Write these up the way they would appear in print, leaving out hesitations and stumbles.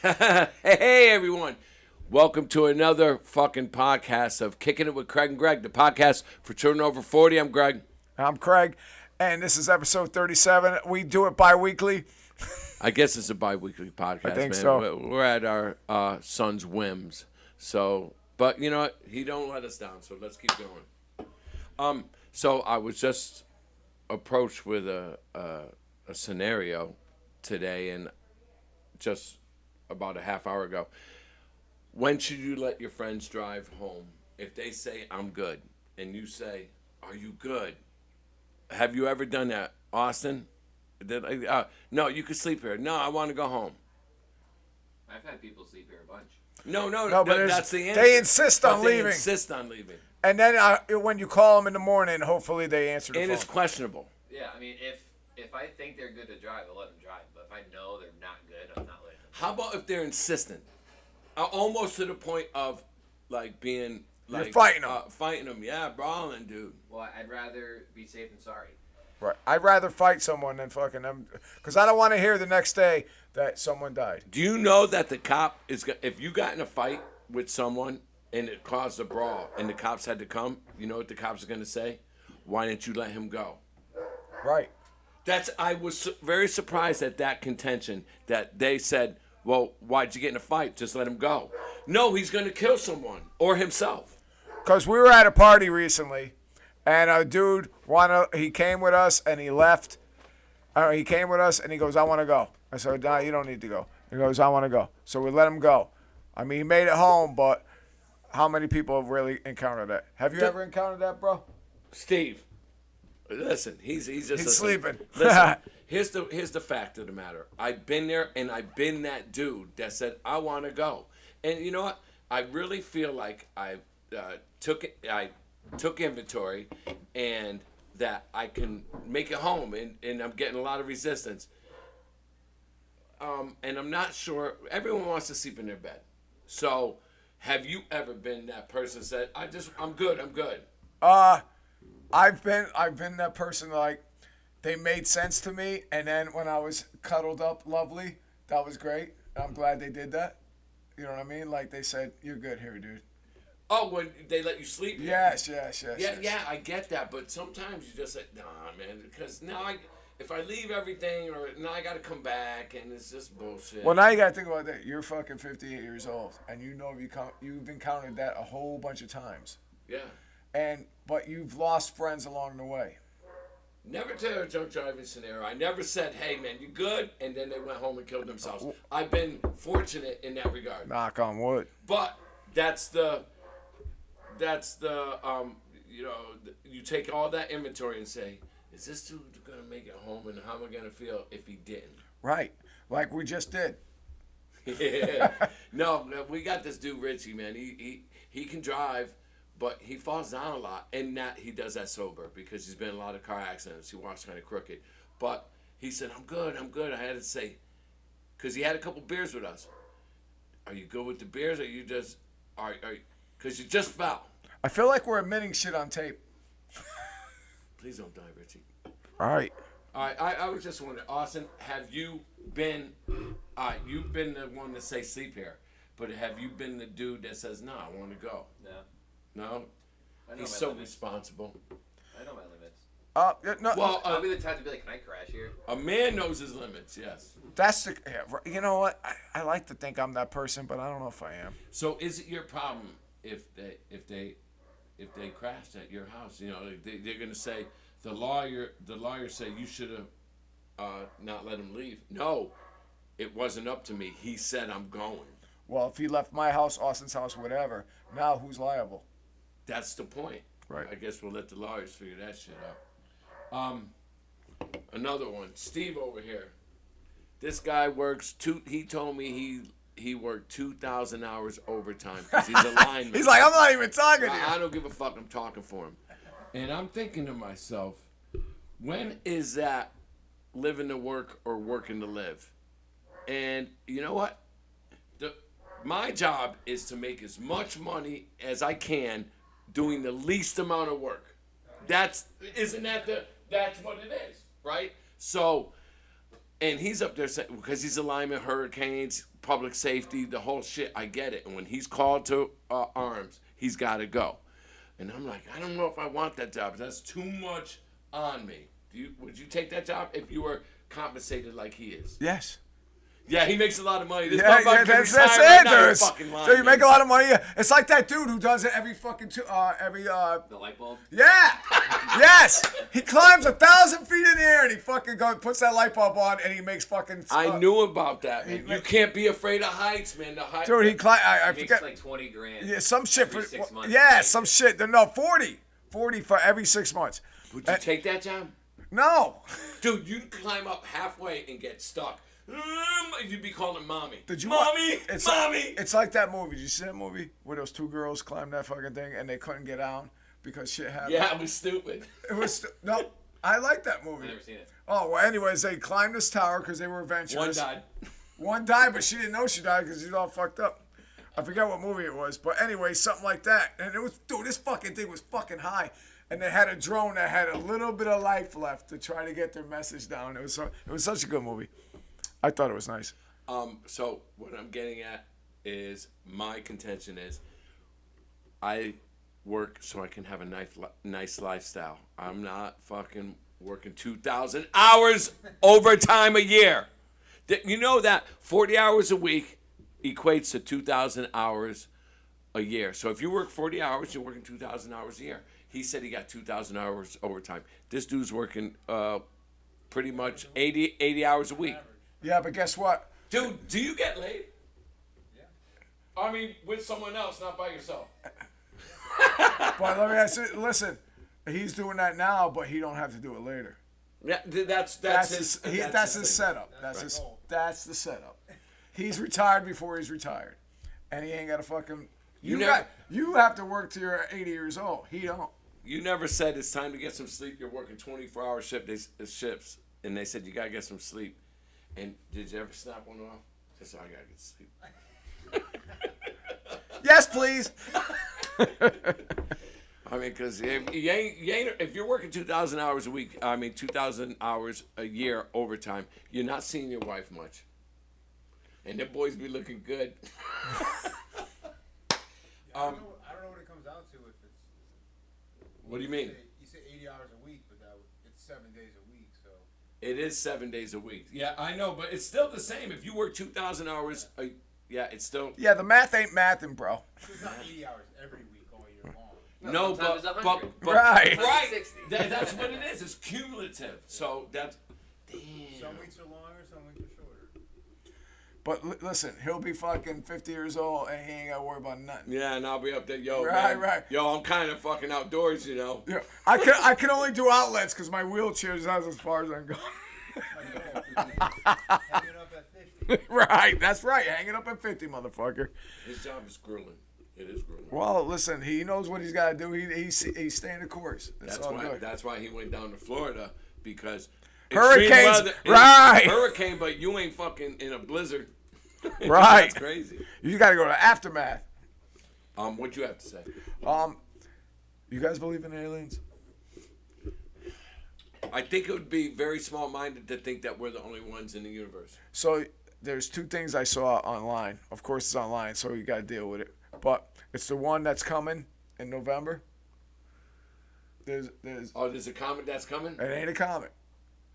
Hey, everyone. Welcome to another fucking podcast of Kicking It with Craig and Greg, the podcast for children over 40. I'm Greg. I'm Craig, and this is episode 37. We do it bi-weekly. I guess it's a bi-weekly podcast, I think man. so. We're at our son's whims. So, but you know what? He don't let us down, so let's keep going. So I was just approached with a scenario today, and just about a half hour ago. When should you let your friends drive home? If they say, I'm good, and you say, are you good? Have you ever done that, Austin? No, you can sleep here. No, I want to go home. I've had people sleep here a bunch. No, but that's the answer. They insist on leaving. They insist on leaving. And then when you call them in the morning, hopefully they answer the And phone. it's questionable. Yeah, I mean, if I think they're good to drive, I'll let them drive. But if I know they're not good, I'm not letting them. How about if they're insistent? Almost to the point of, like, being... Like, you're fighting them. Fighting them, yeah, brawling, dude. Well, I'd rather be safe than sorry. Right. I'd rather fight someone than fucking them. Because I don't want to hear the next day that someone died. Do you know that the cop is... If you got in a fight with someone and it caused a brawl and the cops had to come, you know what the cops are going to say? Why didn't you let him go? Right. I was very surprised at that contention that they said, well, why'd you get in a fight? Just let him go. No, he's going to kill someone or himself. Because we were at a party recently, and a dude he came with us and he left. He came with us and he goes, I want to go. I said, nah, you don't need to go. He goes, I want to go. So we let him go. I mean, he made it home, but how many people have really encountered that? Have you ever encountered that, bro? Steve, listen, he's just sleeping. Listen, here's the fact of the matter. I've been there, and I've been that dude that said, I want to go. And you know what? I really feel like I took inventory, and that I can make it home, and I'm getting a lot of resistance. And I'm not sure. Everyone wants to sleep in their bed. So, have you ever been that person that said, I'm good. I've been that person, like, they made sense to me, and then when I was cuddled up lovely, that was great. I'm glad they did that. You know what I mean? Like, they said, you're good here, dude. Oh, when they let you sleep? Yes. Yeah, I get that, but sometimes you just say, nah, man, because now if I leave everything, or now I got to come back, and it's just bullshit. Well, now you got to think about that. You're fucking 58 years old, and you know you've encountered that a whole bunch of times. Yeah. But you've lost friends along the way. Never tell a drunk driving scenario. I never said, hey, man, you good? And then they went home and killed themselves. I've been fortunate in that regard. Knock on wood. But that's the you take all that inventory and say, is this dude going to make it home, and how am I going to feel if he didn't? Right. Like we just did. Yeah. No, we got this dude, Richie, man. He can drive, but he falls down a lot, and that he does that sober because he's been in a lot of car accidents. He walks kind of crooked. But he said, I'm good. I had to say, because he had a couple beers with us. Are you good with the beers, or you just, because you just fell? I feel like we're admitting shit on tape. Please don't die, Richie. All right. I was just wondering, Austin, have you been, you've been the one to say sleep here, but have you been the dude that says, no, I want to go? No? He's so responsible. I know my limits. No. Well, I'll be the type to be like, can I crash here? A man knows his limits, yes. You know what? I like to think I'm that person, but I don't know if I am. So is it your problem if they crashed at your house? You know, they're going to say, the lawyer said you should have not let him leave. No, it wasn't up to me. He said, I'm going. Well, if he left my house, Austin's house, whatever, now who's liable? That's the point. Right. I guess we'll let the lawyers figure that shit out. Another one. Steve over here. This guy works he told me he worked 2,000 hours overtime because he's a lineman. He's like, I'm not even talking to you. I don't give a fuck. I'm talking for him. And I'm thinking to myself, when is that living to work or working to live? And you know what? My job is to make as much money as I can doing the least amount of work. That's what it is, right? So, and he's up there saying, because he's a lineman, hurricanes, public safety, the whole shit. I get it. And when he's called to arms, he's got to go. And I'm like, I don't know if I want that job. That's too much on me. Would you take that job if you were compensated like he is? Yes. Yeah, he makes a lot of money. This Yeah, motherfucker that's can retire it. right now, you're There's, fucking lying, so you make man. a lot of money. It's like that dude who does it every fucking The light bulb. Yeah. Yes. He climbs 1,000 feet in the air and he fucking puts that light bulb on and he makes fucking. I knew about that, man. You can't be afraid of heights, man. The height. Dude, he climbs. I He makes forget. like 20 grand. Yeah, some shit every for 6 months. yeah, some shit. No, 40 for every 6 months. Would you take that job? No. Dude, you'd climb up halfway and get stuck. You'd be calling mommy. Did you Mommy, it's mommy. It's like that movie. Did you see that movie where those two girls climbed that fucking thing and they couldn't get down because shit happened? Yeah, it was stupid. It was no. I like that movie. I've never seen it. Oh well. Anyways, they climbed this tower because they were One adventurous. died. One died, but she didn't know she died because she's all fucked up. I forget what movie it was, but anyway, something like that. And it was, dude, this fucking thing was fucking high. And they had a drone that had a little bit of life left to try to get their message down. It was such a good movie. I thought it was nice. So what I'm getting at is my contention is I work so I can have a nice lifestyle. I'm not fucking working 2,000 hours overtime a year. You know that 40 hours a week equates to 2,000 hours a year. So if you work 40 hours, you're working 2,000 hours a year. He said he got 2,000 hours overtime. This dude's working pretty much 80 hours a week. Yeah, but guess what? Dude, do you get laid? Yeah. I mean, with someone else, not by yourself. But let me ask you, listen, he's doing that now, but he don't have to do it later. Yeah, that's his That's his thing. setup. That's the setup. He's retired before he's retired, and he ain't got to fucking. You have to work till you're 80 years old. He don't. You never said it's time to get some sleep. You're working 24-hour shifts, and they said you gotta get some sleep. And did you ever snap one off? Just I gotta get sleep. Yes, please. I mean, because if you're working 2,000 hours a week, 2,000 hours a year overtime, you're not seeing your wife much. And the boys be looking good. I don't know what it comes out to if it's. What do you mean? You say 80 hours a week, but it's 7 days a week, so. It is 7 days a week. Yeah, I know, but it's still the same. If you work 2,000 hours, it's still. Yeah, the math ain't mathing, bro. It's not 80 hours every week all year long. No, sometimes it's 100. but Right. right. 60. That's what it is. It's cumulative. So that's. Damn. Some weeks are longer, some weeks are shorter. But listen, he'll be fucking 50 years old and he ain't got to worry about nothing. Yeah, and I'll be up there, yo, Right, man. right. Yo, I'm kind of fucking outdoors, you know. Yeah, I can only do outlets because my wheelchair's not as far as I'm going. Hanging up at 50. Right, that's right. Hanging up at 50, motherfucker. His job is grueling. It is grueling. Well, listen, he knows what he's got to do. He's staying the course. That's all good. That's why he went down to Florida because Hurricanes, extreme weather, right. Hurricane, but you ain't fucking in a blizzard. Right. That's crazy. You got to go to aftermath. What you have to say? You guys believe in aliens? I think it would be very small-minded to think that we're the only ones in the universe. So there's two things I saw online. Of course, it's online, so you got to deal with it. But it's the one that's coming in November. There's There's a comet that's coming? it ain't a comet.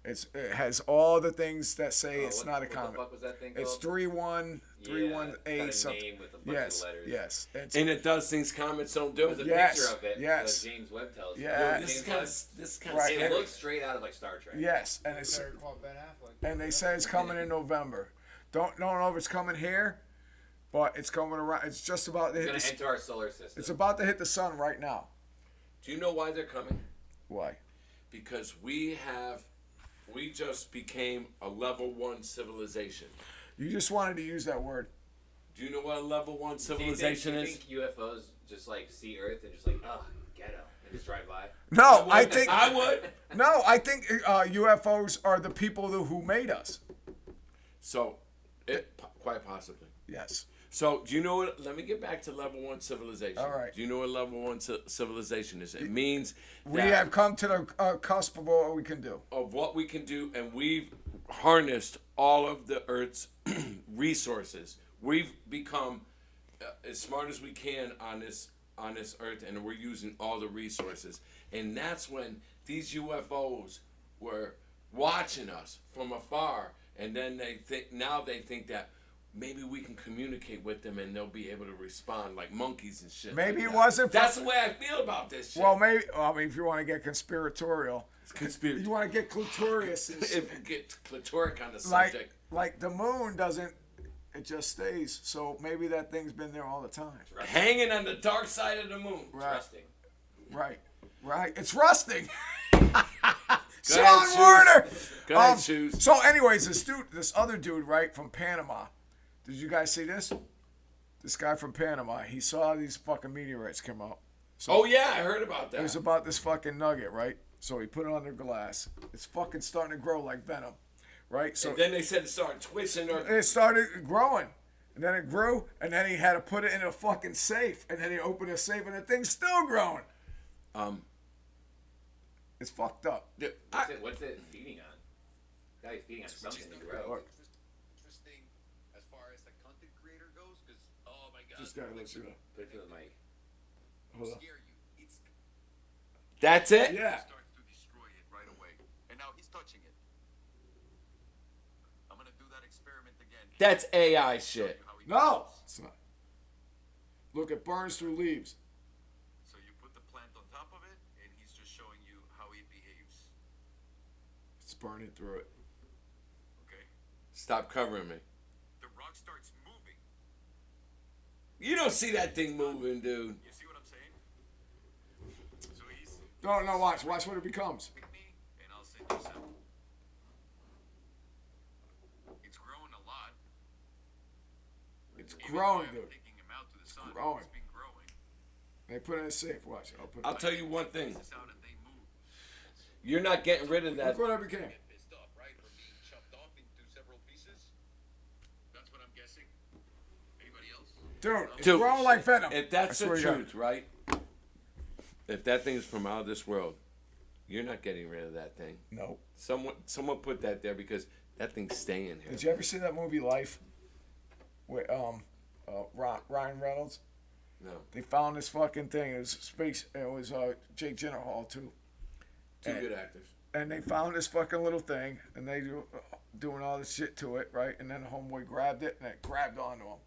It has all the things that say it's not a What comet. the fuck was that thing It's called? 31318 got a something. name with a bunch Yes, of letters. yes. It's, And it does things comets don't do. There's a Yes, picture of it. yes. That James Webb tells. Yeah. You. This is James kind Webb. of Right. It and- looks straight out of like Star Trek. yes, and it's Better call Ben Affleck. and they say it's coming in November. Don't know if it's coming here, but it's coming around. It's just about to It's hit. gonna enter our solar system. It's about to hit the sun right now. Do you know why they're coming? Why? Because we just became a level 1 civilization. You just wanted to use that word. Do you know what a level 1 Do you civilization think, is? do you think UFOs just like see Earth and just like, oh, ghetto, and just drive by? No, I think I would. no, I think UFOs are the people who made us. So, quite possibly. Yes. So, do you know what? Let me get back to level 1 civilization. All right. Do you know what level 1 civilization is? It means We that have come to the cusp of what we can do. of what we can do, and we've harnessed all of the Earth's resources. we've become as smart as we can on this earth, and we're using all the resources. And that's when these UFOs were watching us from afar, and then they think that maybe we can communicate with them and they'll be able to respond like monkeys and shit. Maybe like it that. wasn't. That's the way I feel about this shit. Well, maybe. I mean, if you want to get conspiratorial, Conspiracy. you want to get clitorious. And If shit. you get clitoric on the like, subject. like the moon doesn't. It just stays. So maybe that thing's been there all the time. Hanging on the dark side of the moon. Right. Trusting. Right. It's rusting. ahead, Sean Shoes. Warner. Go ahead, Shoes. So, anyways, this other dude, right, from Panama. Did you guys see this? This guy from Panama. He saw these fucking meteorites come out. So Oh yeah, I heard about it was that. about this fucking nugget, right? So he put it under glass. It's fucking starting to grow like venom, right? So And then they said it started twisting or it started growing. And then it grew, and then he had to put it in a fucking safe. And then he opened a safe, and the thing's still growing. It's fucked up. What's it feeding on? Gotta be feeding on something to grow. Look. Interesting as far as the content creator goes, because oh my god, This guy looks it up. Put it to the mic. Hold on. scare you. It That's it? Yeah. starts to destroy it right away, and now he's touching it. I'm gonna do that experiment again. That's AI shit. How he No. behaves. It's not. Look, it burns through leaves. So you put the plant on top of it, and he's just showing you how it behaves. It's burning through it. Okay. Stop covering me. The rock starts moving. You don't see that thing moving, dude. You see what I'm saying? So he's No, watch what it becomes. pick me, and I'll send you some. It's growing a lot. It's Even growing, though I'm dude. taking him out to the sun, growing. It's been growing. They put it in a safe. Watch. I'll tell you one thing. This out and they move. You're not getting rid of that. Look what I became. Get pissed off, right? Or being chopped off into several pieces. That's what I'm guessing. Anybody else? Dude, it's Dude, growing like venom. If that's I the swear to God. truth, right? If that thing's from out of this world, you're not getting rid of that thing. No. Someone put that there because that thing's staying here. Did you ever see that movie Life? With Ryan Reynolds? No. They found this fucking thing. It was space. It was Jake Gyllenhaal too. Two good actors. And they found this fucking little thing, and they doing all this shit to it, right? And then the homeboy grabbed it, and it grabbed onto him,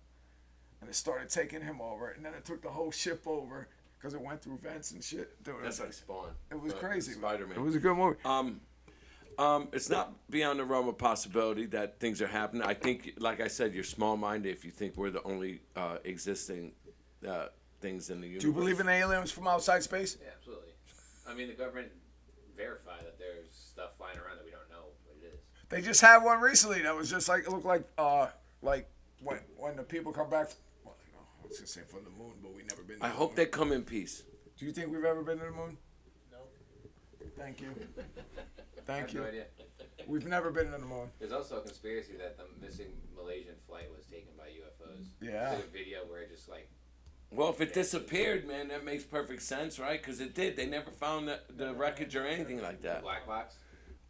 and it started taking him over, and then it took the whole ship over because it went through vents and shit. Dude, That's like Spawn. it was crazy. Spider-Man. It was a good movie. It's not beyond the realm of possibility that things are happening. I think, like I said, you're small-minded if you think we're the only existing things in the universe. Do you believe in aliens from outside space? Yeah, absolutely. I mean, the government verified that there's stuff flying around that we don't know what it is. They just had one recently that was just like, it looked like when the people come back. Well, you know, I was gonna say from the moon, but we never been. To I the hope moon. they come in peace. Do you think we've ever been to the moon? No. Thank you. I Thank have you. no idea. We've never been to the moon. There's also a conspiracy that the missing Malaysian flight was taken by UFOs. Yeah. There's a video where it just like Well, if it disappeared, man, that makes perfect sense, right? Because it did. They never found the wreckage or anything like that. black box.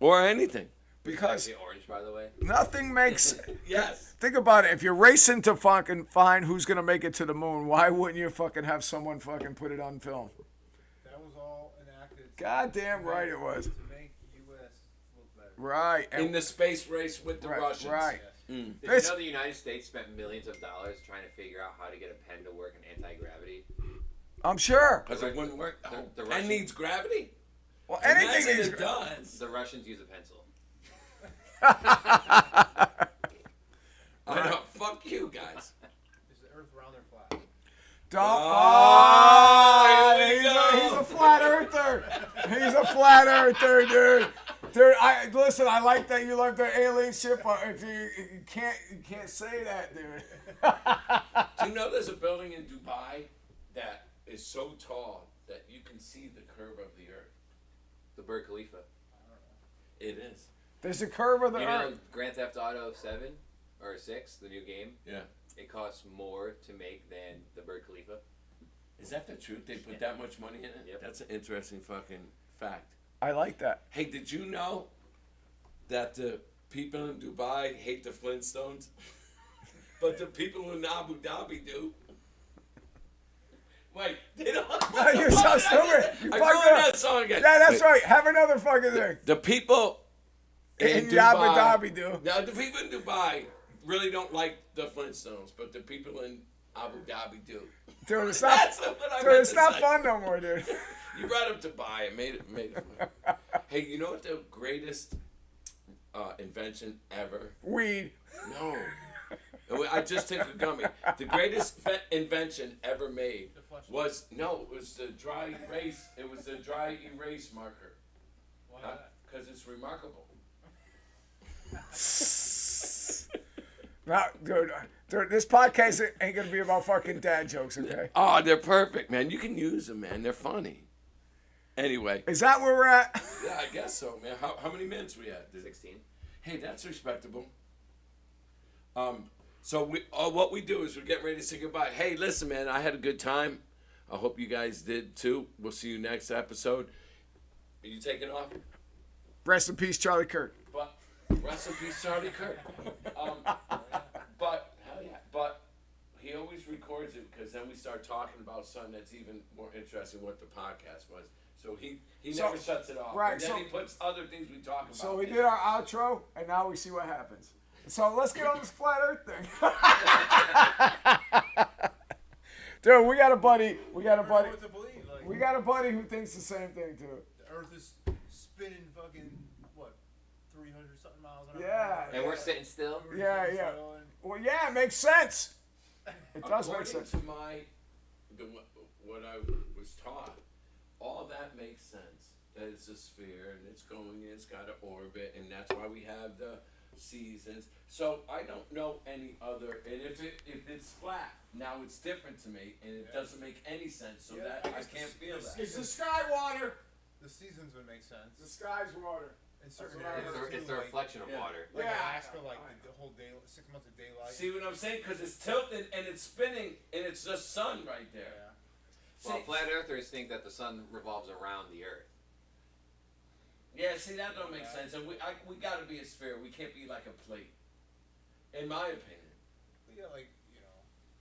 Or anything. Because Actually orange, by the way. nothing makes. Yes. Think about it. If you're racing to fucking find who's gonna make it to the moon, why wouldn't you fucking have someone fucking put it on film? That was all enacted. Goddamn right it was. To make U.S. look better. Right. In the space race with the right, Russians. right. Did This- you know the United States spent millions of dollars trying to figure out how to get a pen to work in anti-gravity? I'm sure. Because it wouldn't work. Oh, The pen Russians- needs gravity. Well, Imagine anything is. it does. The Russians use a pencil. I know. Fuck you guys. Is the Earth round or flat? Don't. Oh, here we go. He's a flat earther. He's a flat earther, dude. Dude, listen. I like that you love the alien ship. But if you can't say that, dude. Do you know there's a building in Dubai that is so tall that you can see the curve of the earth? The Burj Khalifa. It is. There's a curve of the You know earth. Grand Theft Auto 7 or 6, the new game? Yeah. It costs more to make than the Burj Khalifa. Is that the truth? They put that much money in it? Yep. That's an interesting fucking fact. I like that. Hey, did you know that the people in Dubai hate the Flintstones? but the people in Abu Dhabi do. Wait, they don't. No, you're so stupid. You I fucked ruined up. that song again. Yeah, that's Wait, right. Have another fucking thing. The people In Dubai, Abu Dhabi do. Now, the people in Dubai really don't like the Flintstones, but the people in Abu Dhabi do. Dude, it's not. That's what I Dude, meant it's to not say. fun no more, dude. You brought up Dubai. It made it fun. Hey, you know what the greatest invention ever? Weed. No. I just took a gummy. The greatest invention ever made was it was the dry erase. It was the dry erase marker. Why Huh? not? Because it's remarkable. No, dude, this podcast ain't gonna be about fucking dad jokes, okay? Oh, they're perfect, man. You can use them, man. They're funny. Anyway, Is that where we're at? yeah, I guess so, man. How many minutes we at? 16. Hey, that's respectable. So what we do is we're getting ready to say goodbye. Hey, listen, man, I had a good time. I hope you guys did too. We'll see you next episode. Are you taking off? Rest in peace, Charlie Kirk. But rest in peace, Charlie Kirk. But hell yeah, but he always records it because then we start talking about something that's even more interesting than what the podcast was. So he So- never shuts it off. right, And then so- he puts other things we talk about. So we in. did our outro, and now we see what happens. So let's get on this flat Earth thing. Dude, we got a buddy. We got a I don't buddy. know what to believe. Like, We got a buddy who thinks the same thing too. the Earth is spinning fucking what, 300 something miles an hour. Yeah. And we're sitting still. We're Yeah, sitting yeah. still and- Well, yeah, it makes sense. It does make According sense. to what I was taught, all that makes sense. That it's a sphere and it's going, it's got an orbit, and that's why we have the seasons. So I don't know any other. And if it's flat, now it's different to me, and it doesn't make any sense. So Yeah, that I I guess can't the- feel the that. It's the sky water. The seasons would make sense. The sky's water. In certain what I areas, heard. It's too, the like- reflection of Yeah. water. Like Yeah. Alaska, like the whole day, 6 months of daylight. See what I'm saying? Because it's tilted and it's spinning, and it's the sun right there. Yeah. Well, See- flat earthers think that the sun revolves around the earth. Yeah, see, that don't make sense. And we got to be a sphere. We can't be like a plate, in my opinion. But yeah, like,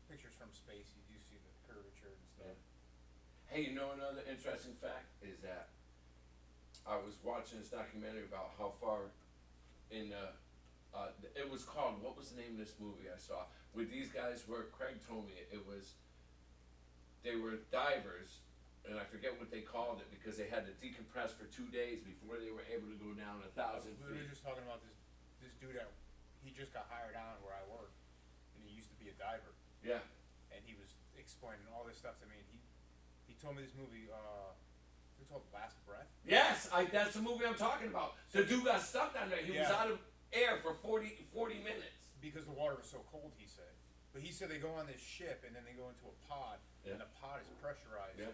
pictures from space, you do see the curvature and stuff. Hey, you know another interesting fact is that I was watching this documentary about how far in it was called, what was the name of this movie I saw? Where these guys were, Craig told me they were divers, and I forget what they called it because they had to decompress for 2 days before they were able to go down 1,000 We were feet. just talking about this dude that he just got hired on where I work, and he used to be a diver, Yeah. and he was explaining all this stuff to me. And he told me this movie, it's called Last Breath. Yes, that's the movie I'm talking about. The dude got stuck down there. He was Yeah. out of air for 40 minutes. Because the water was so cold, he said. But he said they go on this ship and then they go into a pod, Yeah. and the pod is pressurized. Yeah.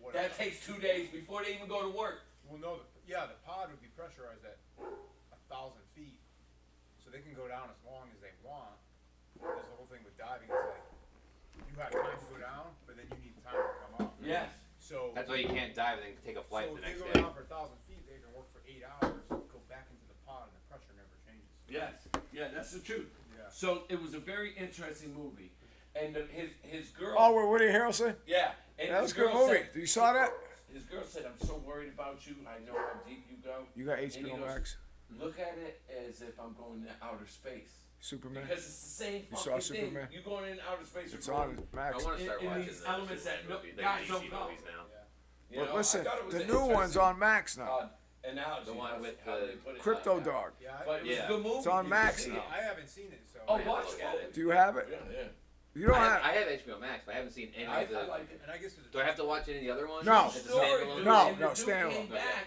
Whatever. That takes 2 days before they even go to work. Well, no, the pod would be pressurized at 1,000 feet, so they can go down as long as they want. Because the whole thing with diving is like you have time to go down, but then you need time to come up. Yes. So That's why you can't dive and then take a flight so the if they next go day. down for 1,000 feet, they can work for 8 hours, go back into the pod, and the pressure never changes. Yes. Yeah, that's the truth. Yeah. So it was a very interesting movie, and his girl. Oh, where Woody Harrelson? Yeah. And That was his a good girl movie. said- You saw that? His girl said, "I'm so worried about you. I know how deep you go." You got And he HBO goes, Max? Look at it as if I'm going to outer space. Superman? Because it's the same You saw fucking thing. Superman? You going in outer space. It's you're on going- Max. I want to start in watching these the elements that no- movies, guys the don't DC know. movies now. You But know, listen, I thought it was the an new one's interesting, on Max now. Analogy. The one That's with how the they put it Crypto like that. Dog. Yeah, But it was Yeah. a good movie. It's on Did you Max see now. it? I haven't seen it, so. Oh, I have to watch look it. at it. Do you have it? Yeah. You don't I have. have HBO Max, but I haven't seen any I of the. like it. And I guess it's Do I have to watch any of the other ones? No. It's a Story, standalone? dude, No, and the no, dude standalone. came back,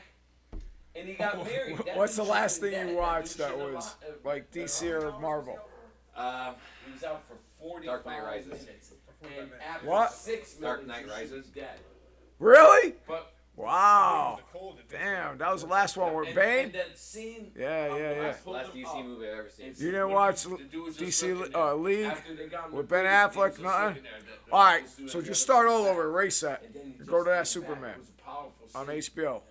and he got married. That What's dude the last should've thing been you dead. watched that dude was should've like DC or Marvel? He was out for 45 Dark Knight Rises. minutes. 45 And minutes. after What? 6 Dark minutes, Knight you should Rises? be dead. Really? But Wow. The cold, it makes Damn, that was the last one with and Bane. that scene. Yeah, yeah, yeah. I pulled Last it DC up. movie I've ever seen. It's You didn't when watch the dude was just DC looking there. League After they got him with the Ben booty, he Affleck? was just Nothing. looking there. The- All right, this dude so had just the start other all back. over. Erase that. And then he Go just to that came back. Superman It was a powerful on scene. HBO.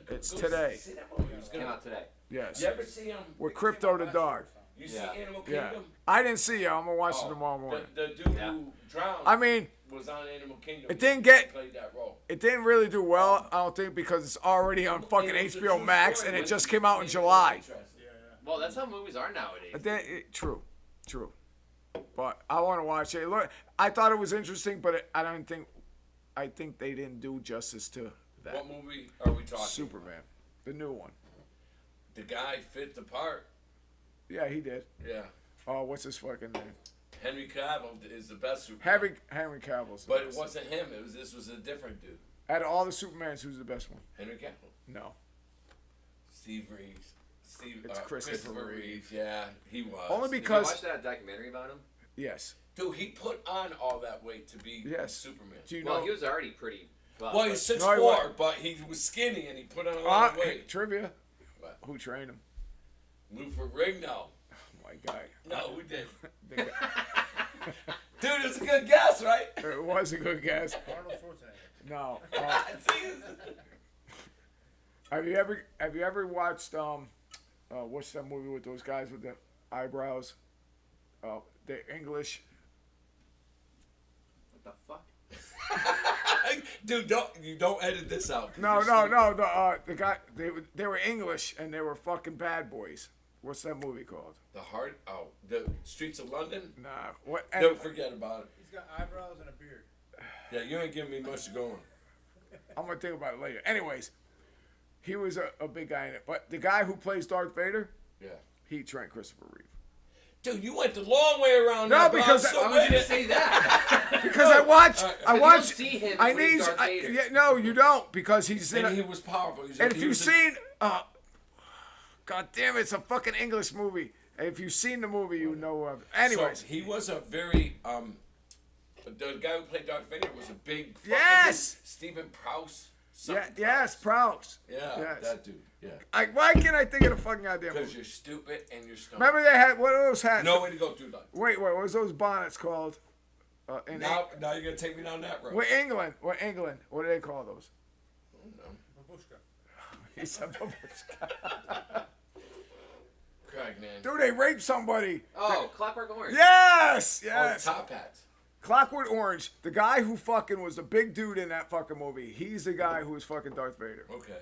It's Go today. see that movie. It was Came good. out today. Yes. You ever see him? With Crypto the Dog. You Yeah. see Animal Yeah. Kingdom? I didn't see it. I'm gonna watch it Oh, tomorrow morning. The dude Yeah. who drowned I mean, was on Animal Kingdom. It didn't He get- played that role. it didn't really do well. I don't think because it's already on fucking It was a HBO true Max story, and it but just it came out in made it July. interesting. Well, that's how movies are nowadays. True. But I want to watch it. Look, I thought it was interesting, but I don't think. I think they didn't do justice to that. What movie are we talking Superman, the new one. about? The guy fit the part. Yeah, he did. Yeah. Oh, what's his fucking name? Henry Cavill is the best Superman. Henry Cavill's. the But it best. wasn't him. This was a different dude. Out of all the Supermans, who's the best one? Henry Cavill. No. Steve Reeves. It's Christopher Reeve. Yeah, he was. Only Did you because watch that documentary about him? yes. Dude, he put on all that weight to be Yes. Superman. Do you Well, know? he was already pretty. Buff, Well, but- he's 6'4", No, he wasn't. but he was skinny and he put on a lot of weight. Trivia. What? Who trained him? Lou Ferrigno. Oh my guy. No, who did? The guy- Dude, it's a good guess, right? It was a good guess. Arnold Schwarzenegger. No. Jesus. Have you ever watched what's that movie with those guys with the eyebrows? The English. What the fuck? Dude, you don't edit this out. 'cause No. you're stupid. The guy they were English and they were fucking bad boys. What's that movie called? The Streets of London? Nah. What? Don't forget about it. He's got eyebrows and a beard. Yeah, you ain't giving me much to go on. I'm gonna think about it later. Anyways, he was a big guy in it, but the guy who plays Darth Vader, Yeah. he trained Christopher Reeve. Dude, you went the long way around. No, that, but because I'm so Why would you with it. say that? Because I watched. Alright, I you watched. don't see him I when he's need. Darth Vader. Yeah, no, you don't because he's in. And he A, was powerful. and if you've seen, God damn it, it's a fucking English movie. And if you've seen the movie, you know. Anyways, So he was a very the guy who played Darth Vader was a big fucking Yes! dude. Stephen Prouse. yeah, something yes, Prowse. Yeah, Yes. that dude. Yeah. Why can't I think of the fucking goddamn Because movie? you're stupid and you're stoned. Remember they had what are those hats? No way to go through that. Wait, what was those bonnets called? Now you're gonna take me down that road. What England? What do they call those? Babushka. He said, Craig, man. dude, they raped somebody. Oh, Clockwork Orange. Yes, Oh, yes. top hats. Clockwork Orange. The guy who fucking was the big dude in that fucking movie. He's the guy who was fucking Darth Vader. Okay.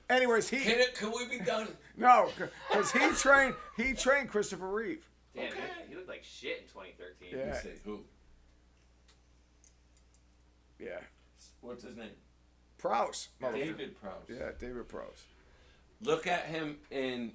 Anyways, Can we be done? no, because he trained Christopher Reeve. Damn, Okay. he looked like shit in 2013. Yeah. Let's see, who? Yeah, What's his name? Prowse. David Prowse. Yeah, David Prowse. Look at him in